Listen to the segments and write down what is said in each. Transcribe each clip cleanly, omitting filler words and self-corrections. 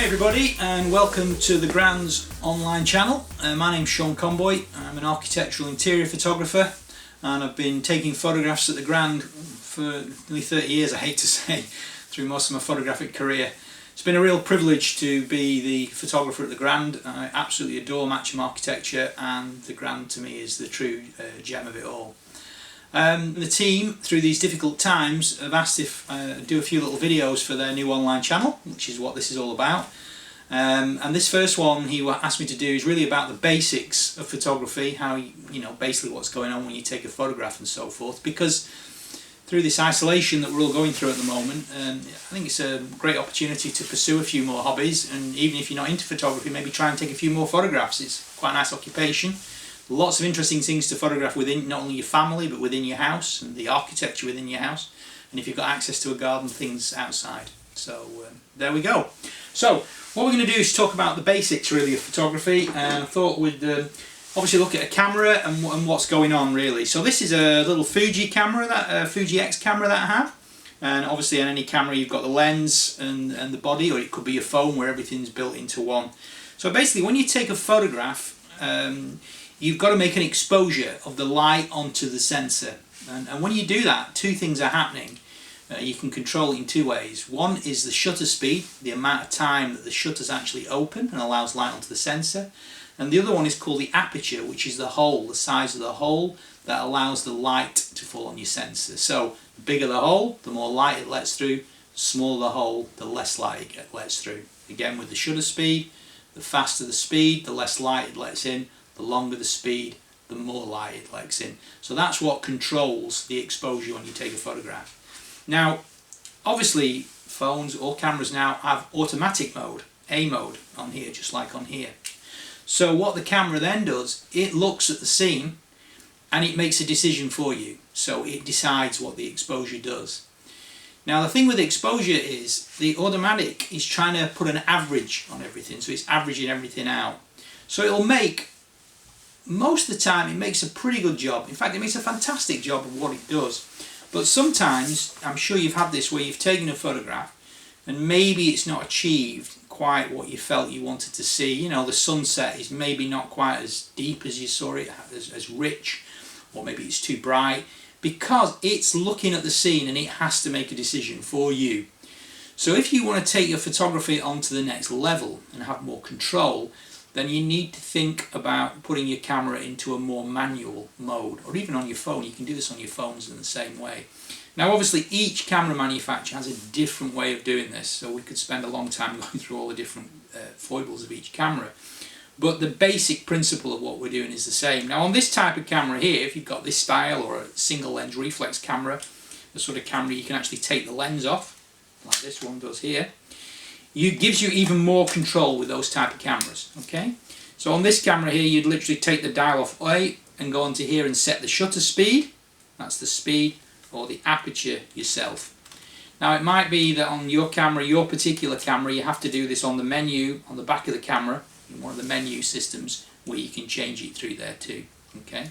everybody, and welcome to the Grand's online channel. My name's Sean Conboy. I'm an architectural interior photographer and I've been taking photographs at the Grand for nearly 30 years, I hate to say, through most of my photographic career. It's been a real privilege to be the photographer at the Grand. I absolutely adore Matcham architecture, and the Grand to me is the true gem of it all. The team, through these difficult times, have asked if I do a few little videos for their new online channel, which is what this is all about. And this first one he asked me to do is really about the basics of photography, how you know basically what's going on when you take a photograph and so forth. Because through this isolation that we're all going through at the moment, I think it's a great opportunity to pursue a few more hobbies, and even if you're not into photography, maybe try and take a few more photographs. It's quite a nice occupation. Lots of interesting things to photograph within not only your family but within your house, and the architecture within your house, and if you've got access to a garden, things outside. So there we go. So what we're going to do is talk about the basics really of photography, and I thought we'd obviously look at a camera and what's going on really. So this is a little Fuji camera, that Fuji X camera that I have, and obviously on any camera you've got the lens and the body, or it could be your phone where everything's built into one. So basically when you take a photograph, you've got to make an exposure of the light onto the sensor, and when you do that, two things are happening. You can control it in two ways. One is the shutter speed, the amount of time that the shutter's actually open and allows light onto the sensor, and the other one is called the aperture, which is the hole, the size of the hole that allows the light to fall on your sensor. So the bigger the hole, the more light it lets through; the smaller the hole, the less light it lets through. Again, with the shutter speed, the faster the speed, the less light it lets in; the longer the speed, the more light it lets in. So that's what controls the exposure when you take a photograph. Now, obviously, phones or cameras now have automatic mode, A mode, on here, just like on here. So what the camera then does, it looks at the scene and it makes a decision for you. So it decides what the exposure does. Now the thing with exposure is the automatic is trying to put an average on everything, so it's averaging everything out. So it'll make, most of the time it makes a pretty good job. In fact, it makes a fantastic job of what it does. But sometimes, I'm sure you've had this, where you've taken a photograph and maybe it's not achieved quite what you felt you wanted to see. You know, the sunset is maybe not quite as deep as you saw it, as rich, or maybe it's too bright, because it's looking at the scene and it has to make a decision for you. So if you want to take your photography onto the next level and have more control, then you need to think about putting your camera into a more manual mode, or even on your phone. You can do this on your phones in the same way. Now obviously each camera manufacturer has a different way of doing this, so we could spend a long time going through all the different foibles of each camera. But the basic principle of what we're doing is the same. Now on this type of camera here, if you've got this style, or a single lens reflex camera, the sort of camera you can actually take the lens off, like this one does here, it gives you even more control with those type of cameras. Okay, so on this camera here, you'd literally take the dial off A and go onto here and set the shutter speed, that's the speed, or the aperture yourself. Now it might be that on your camera, your particular camera, you have to do this on the menu on the back of the camera, in one of the menu systems, where you can change it through there too. Okay,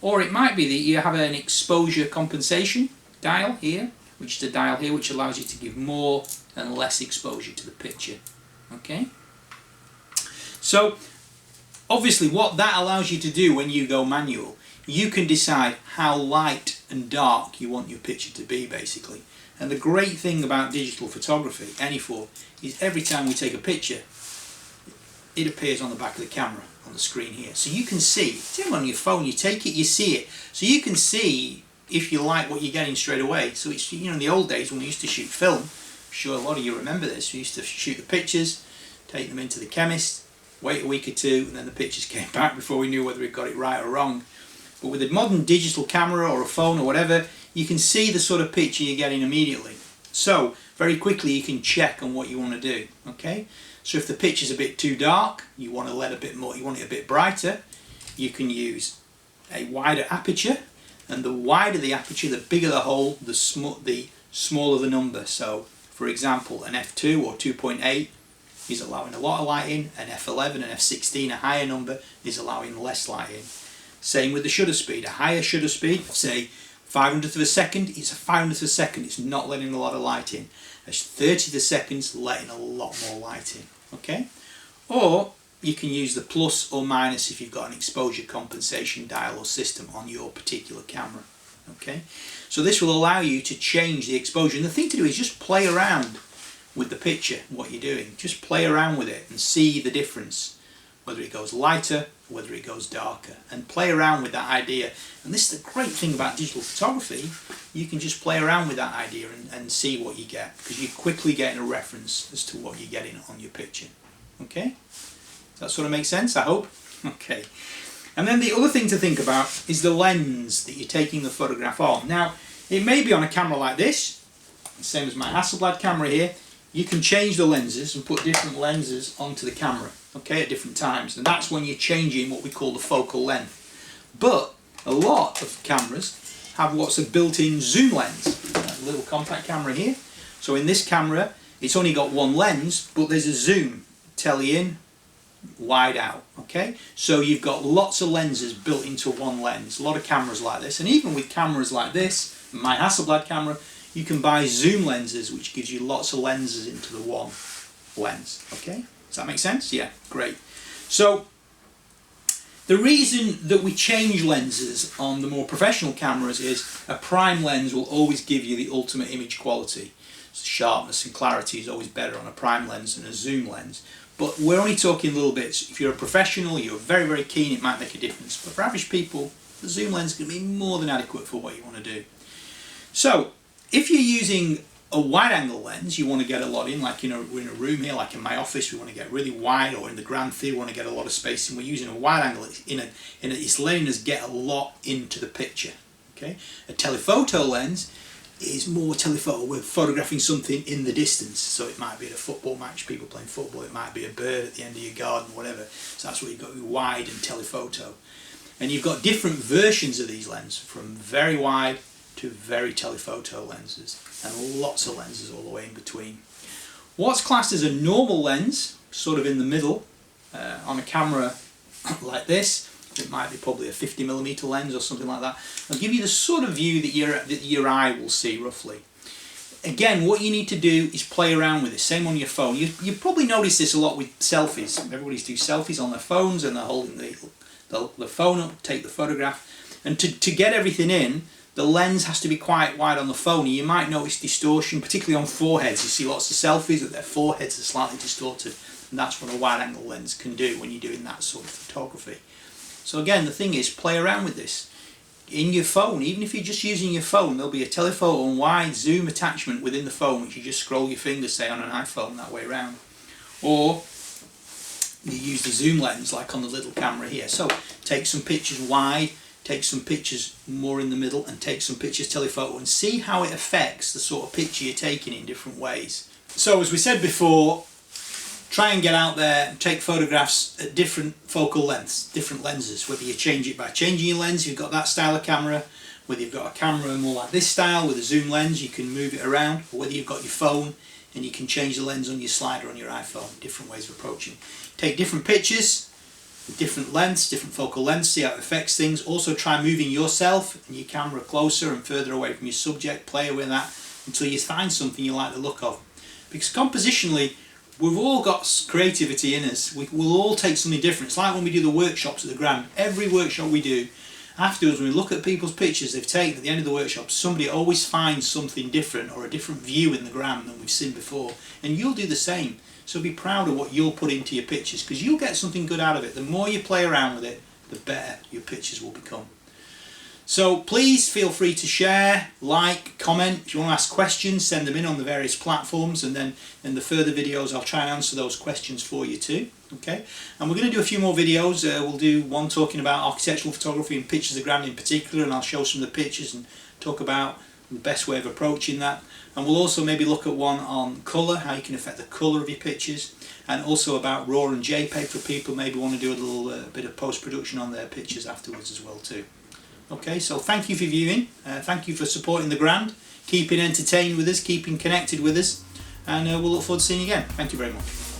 or it might be that you have an exposure compensation dial here, which is the dial here, which allows you to give more and less exposure to the picture. Okay, so obviously what that allows you to do when you go manual, you can decide how light and dark you want your picture to be, basically. And the great thing about digital photography, any form, is every time we take a picture, it appears on the back of the camera on the screen here, so you can see. It's even on your phone, you take it, you see it, so you can see if you like what you're getting straight away. So it's, you know, in the old days when we used to shoot film, I'm sure a lot of you remember this, we used to shoot the pictures, take them into the chemist, wait a week or two, and then the pictures came back before we knew whether we got it right or wrong. But with a modern digital camera or a phone or whatever, you can see the sort of picture you're getting immediately. So very quickly you can check on what you want to do. Okay, so if the picture's a bit too dark, you want to let a bit more, you want it a bit brighter, you can use a wider aperture, and the wider the aperture, the bigger the hole, the smaller the number. So for example, an f2 or 2.8 is allowing a lot of light in, an f11 and f16, a higher number, is allowing less light in. Same with the shutter speed. A higher shutter speed, say 500th of a second, it's a 500th of a second, it's not letting a lot of light in. A 30th of a second, letting a lot more light in. okay? Or you can use the plus or minus if you've got an exposure compensation dial or system on your particular camera, okay? So this will allow you to change the exposure, and the thing to do is just play around with the picture, what you're doing. Just play around with it and see the difference, whether it goes lighter, whether it goes darker, and play around with that idea. And this is the great thing about digital photography. You can just play around with that idea and see what you get, because you're quickly getting a reference as to what you're getting on your picture. Okay? Does that sort of make sense, I hope? Okay. And then the other thing to think about is the lens that you're taking the photograph on. Now, it may be on a camera like this, same as my Hasselblad camera here. You can change the lenses and put different lenses onto the camera, okay, at different times, and that's when you're changing what we call the focal length. But a lot of cameras have what's a built-in zoom lens, a little compact camera here. So in this camera, it's only got one lens, but there's a zoom, tele in, wide out, okay? So you've got lots of lenses built into one lens. A lot of cameras like this, and even with cameras like this, my Hasselblad camera, you can buy zoom lenses, which gives you lots of lenses into the one lens, okay? Does that make sense? Yeah, great. So the reason that we change lenses on the more professional cameras is a prime lens will always give you the ultimate image quality. So sharpness and clarity is always better on a prime lens than a zoom lens. But we're only talking little bits. If you're a professional, you're very, very keen, it might make a difference. But for average people, the zoom lens can be more than adequate for what you want to do. So if you're using a wide angle lens, you want to get a lot in, like we're in a room here, like in my office, we want to get really wide, or in the Grand Theatre, we want to get a lot of space, and we're using a wide angle, it's letting us get a lot into the picture, okay? A telephoto lens is more telephoto, we're photographing something in the distance, so it might be at a football match, people playing football, it might be a bird at the end of your garden, whatever, so that's what you've got, wide and telephoto. And you've got different versions of these lenses, from very wide to very telephoto lenses, and lots of lenses all the way in between. What's classed as a normal lens, sort of in the middle, on a camera like this, it might be probably a 50mm lens or something like that. I'll give you the sort of view that your eye will see roughly. Again, what you need to do is play around with it, same on your phone. You probably notice this a lot with selfies. Everybody's doing selfies on their phones and they're holding the phone up, take the photograph, and to get everything in, the lens has to be quite wide on the phone. You might notice distortion, particularly on foreheads. You see lots of selfies that their foreheads are slightly distorted, and that's what a wide angle lens can do when you're doing that sort of photography. So again, the thing is, play around with this. In your phone, even if you're just using your phone, there'll be a telephoto and wide zoom attachment within the phone, which you just scroll your fingers, say, on an iPhone, that way around. Or you use the zoom lens, like on the little camera here. So take some pictures wide, take some pictures more in the middle, and take some pictures telephoto, and see how it affects the sort of picture you're taking in different ways. So as we said before, try and get out there and take photographs at different focal lengths, different lenses, whether you change it by changing your lens, you've got that style of camera, whether you've got a camera more like this style with a zoom lens, you can move it around, or whether you've got your phone and you can change the lens on your slider on your iPhone, different ways of approaching. Take different pictures, different lengths, different focal lengths, see how it affects things. Also try moving yourself and your camera closer and further away from your subject, play with that until you find something you like the look of. Because compositionally, we've all got creativity in us. We'll all take something different. It's like when we do the workshops at the Grand. Every workshop we do, afterwards when we look at people's pictures they've taken at the end of the workshop, somebody always finds something different or a different view in the Grand than we've seen before. And you'll do the same. So be proud of what you'll put into your pictures, because you'll get something good out of it. The more you play around with it, the better your pictures will become. So please feel free to share, like, comment. If you want to ask questions, send them in on the various platforms, and then in the further videos I'll try and answer those questions for you too. Okay? And we're going to do a few more videos. We'll do one talking about architectural photography and pictures of Grand in particular, and I'll show some of the pictures and talk about the best way of approaching that. And we'll also maybe look at one on colour, how you can affect the colour of your pictures, and also about RAW and JPEG for people maybe want to do a little bit of post-production on their pictures afterwards as well too. Okay, so thank you for viewing, thank you for supporting the Grand, keeping entertained with us, keeping connected with us, and we'll look forward to seeing you again. Thank you very much.